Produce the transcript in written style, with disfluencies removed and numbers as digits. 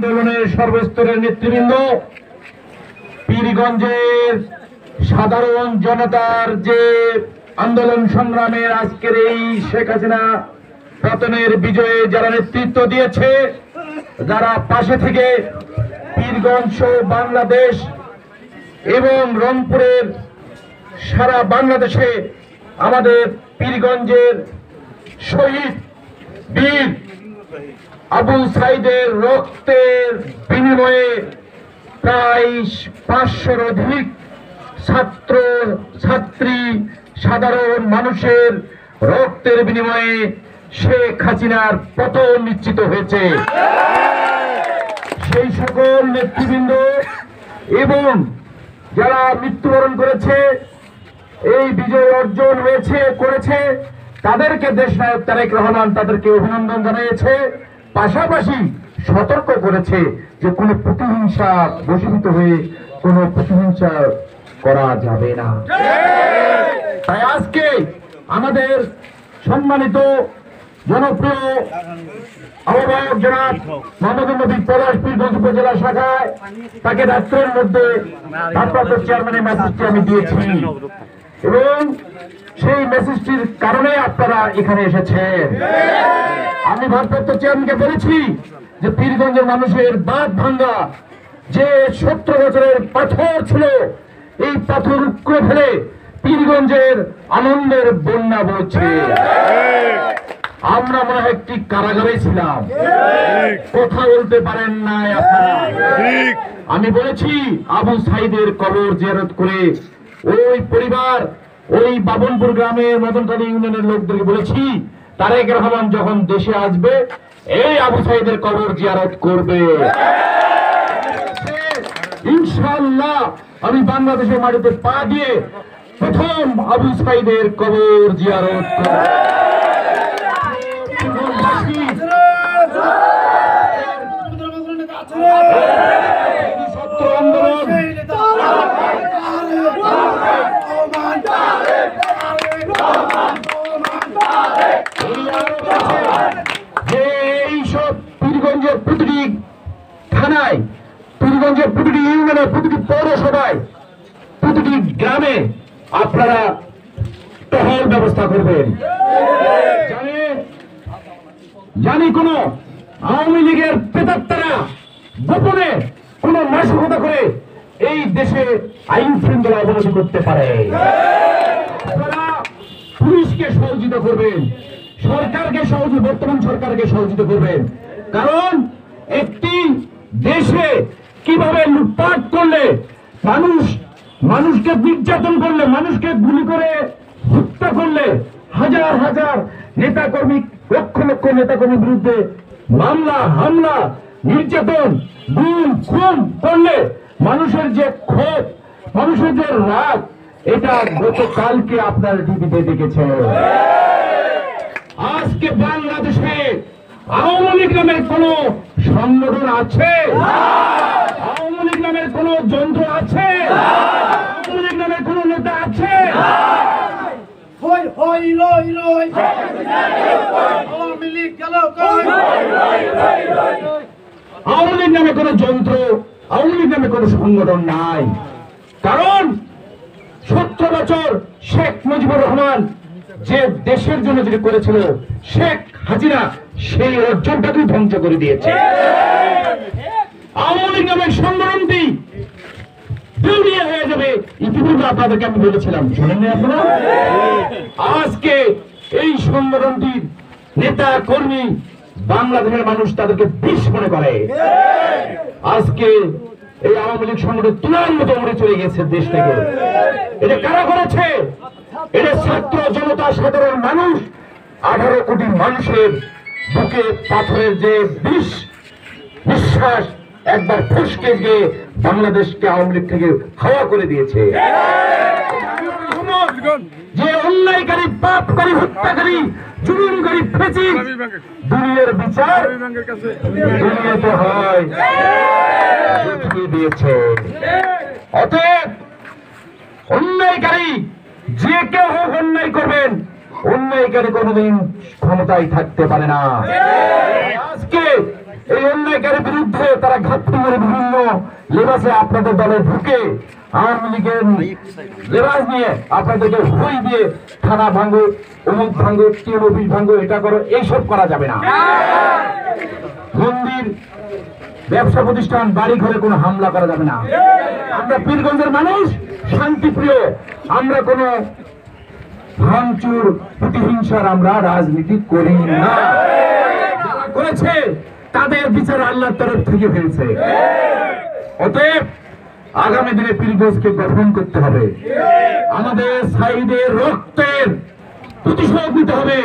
আন্দোলনের সর্বস্তরের নেতৃবৃন্দ, পীরগঞ্জের সাধারণ জনতার যে আন্দোলন সংগ্রামের আজকের এই শেখ হাসিনা পতনের বিজয়ে যারা নেতৃত্ব দিয়েছে, যারা পাশে থেকে পীরগঞ্জ সহ বাংলাদেশ এবং রংপুরের সারা বাংলাদেশে আমাদের পীরগঞ্জের শহীদ বীর আবু সাইদের রক্তের বিনিময়ে প্রায় 500-র অধিক ছাত্র ছাত্রী সাধারণ মানুষের রক্তের বিনিময়ে শেখ হাসিনার পতন নিশ্চিত হয়েছে। সেই সকল নেতৃবৃন্দ এবং যারা মৃত্যুবরণ করেছে, এই বিজয় অর্জন করেছে তাদেরকে দেশনায়ক তারেক রহমান তাদেরকে অভিনন্দন জানিয়েছে, পাশাপাশি সতর্ক করেছে যে কোনো প্রতিহিংসা বশীভূত হয়ে কোনো প্রতিহিংসা করা যাবে না। তাই আজকে আমাদের সম্মানিত জনপ্রিয় আহ্বায়ক জনাব মোহাম্মদ নবী পলাশ পীরগঞ্জ উপজেলা শাখায় তাকে রাত্রের মধ্যে ভারপ্রাপ্ত চেয়ারম্যানের মেসেজটি আমি দিয়েছি এবং সেই মেসেজটির কারণে আপনারা এখানে এসেছেন। আমি ভারপ্রাপ্ত চেয়ারম্যানকে বলেছি যে পীরগঞ্জের মানুষের বাঁধ ভাঙ্গা যে 17 বছরের পাথর ছিল, এই পাথর উপড়ে ফেলে পীরগঞ্জের আনন্দের বন্যা বইছে। আমরা মনে হয় একটি কারাগারে ছিলাম, কথা বলতে পারেন নাই আপনারা। আমি বলেছি আবু সাইদের কবর জিয়ারত করে ওই পরিবার, ওই বাবনপুর গ্রামের মদনকালী ইউনিয়নের লোকদেরকে বলেছি তারেক রহমান যখন দেশে আসবে এই আবু সাইদের কবর জিয়ারত করবে। ইনশাআল্লাহ আমি বাংলাদেশের মাটিতে পা দিয়ে প্রথম আবু সাইদের কবর জিয়ারত করব। এইসব পীরগঞ্জের প্রতিটি থানায়, পীরগঞ্জের প্রতিটি ইউনিয়নে, প্রতিটি পৌরসভায়, প্রতিটি গ্রামে আপনারা টহল ব্যবস্থা করবেন। জানি কোন আওয়ামী লীগের প্রেতাত্মারা গোপনে কোন নাশকতা করে এই দেশে আইন শৃঙ্খলা অবনতি করতে পারে। আপনারা পুলিশকে সহযোগিতা করবেন, বর্তমান সরকারকে সহযোগিতা করবেন, কারণ একটি দেশে কিভাবে লুটপাট করলে, মানুষকে নির্যাতন করলে, মানুষকে গুলি করে হত্যা করলে, হাজার হাজার নেতাকর্মী, লক্ষ লক্ষ নেতাকর্মীর বিরুদ্ধে মামলা, হামলা, নির্যাতন, গুম, খুন করলে মানুষের যে ক্ষোভ, মানুষের যে রাগ, এটা গতকালকে আপনার টিভিতে দেখেছে। আজকে বাংলাদেশে আওয়ামী লীগ নামের কোন সংগঠন আছে? আওয়ামী লীগ নামের কোন যন্ত্র আছে? আওয়ামী লীগ নামের কোন নেতা আছে? আওয়ামী লীগ নামে কোন যন্ত্র, আওয়ামী লীগ নামে কোন সংগঠন নাই। কারণ 17 বছর শেখ মুজিবুর রহমান যে দেশের জন্য যেটা করেছিল, শেখ হাসিনা সেই অর্জনটাকে ধ্বংস করে দিয়েছে। আওয়ামী লীগ নামের সংগঠনটি দেউলিয়া হয়ে যাবে, ইতিপূর্বে আপনাদেরকে আমি বলেছিলাম, শুনেননি আপনারা? আজকে এই সংগঠনটির নেতা কর্মী বাংলাদেশের মানুষ তাদেরকে বিষ মনে করে। আজকে এই আওয়ামী লীগ সংগঠন তুলার মতো উড়ে চলে গেছে দেশ থেকে। এটা কারা করেছে? এটা ছাত্র জনতা, সাধারণ মানুষ, 18 কোটি মানুষের বুকে পাথরের যে বিষ নিঃশ্বাস একবার ফুসকে গিয়ে বাংলাদেশকে আওয়ামী লীগ থেকে হাওয়া করে দিয়েছে। যে অন্যায়কারী, পাপকারী, হত্যাকারী, জুলুমকারী, ফ্যাসিস্ট, দুনিয়ার বিচার দুনিয়াতে হয় দেখিয়ে দিয়েছে। অতএব অন্যায়কারী যে কেউ হোক অন্যায় করবেন, অন্যায়কারী কোনদিন ক্ষমতায় থাকতে পারে না। আজকে এই অন্যায়কারীর বিরুদ্ধে তারা ঘাপটি মেরে বিভিন্ন লেবাসে আপনাদের দলে ঢুকে আওয়ামী লীগের লেবাস নিয়ে আপনাদেরকে হই দিয়ে থানা ভাঙ্গো, অমুক ভাঙ্গো, টিএম অফিস ভাঙ্গো, এটা করো, এইসব করা যাবে না। মন্দির, ব্যবসা প্রতিষ্ঠান, বাড়ি ঘরে কোনো হামলা করা যাবে না। আমরা পীরগঞ্জের মানুষ শান্তিপ্রিয়, আমরা কোনো ভাঙচুর প্রতিহিংসার আমরা রাজনীতি করি না। যারা করেছে তাদের বিচার আল্লাহর তরফ থেকে হয়েছে। অতএব আগামী দিনে পীরগঞ্জকে গঠন করতে হবে, আমাদের সাইদের রক্তের প্রতিশোধ নিতে হবে।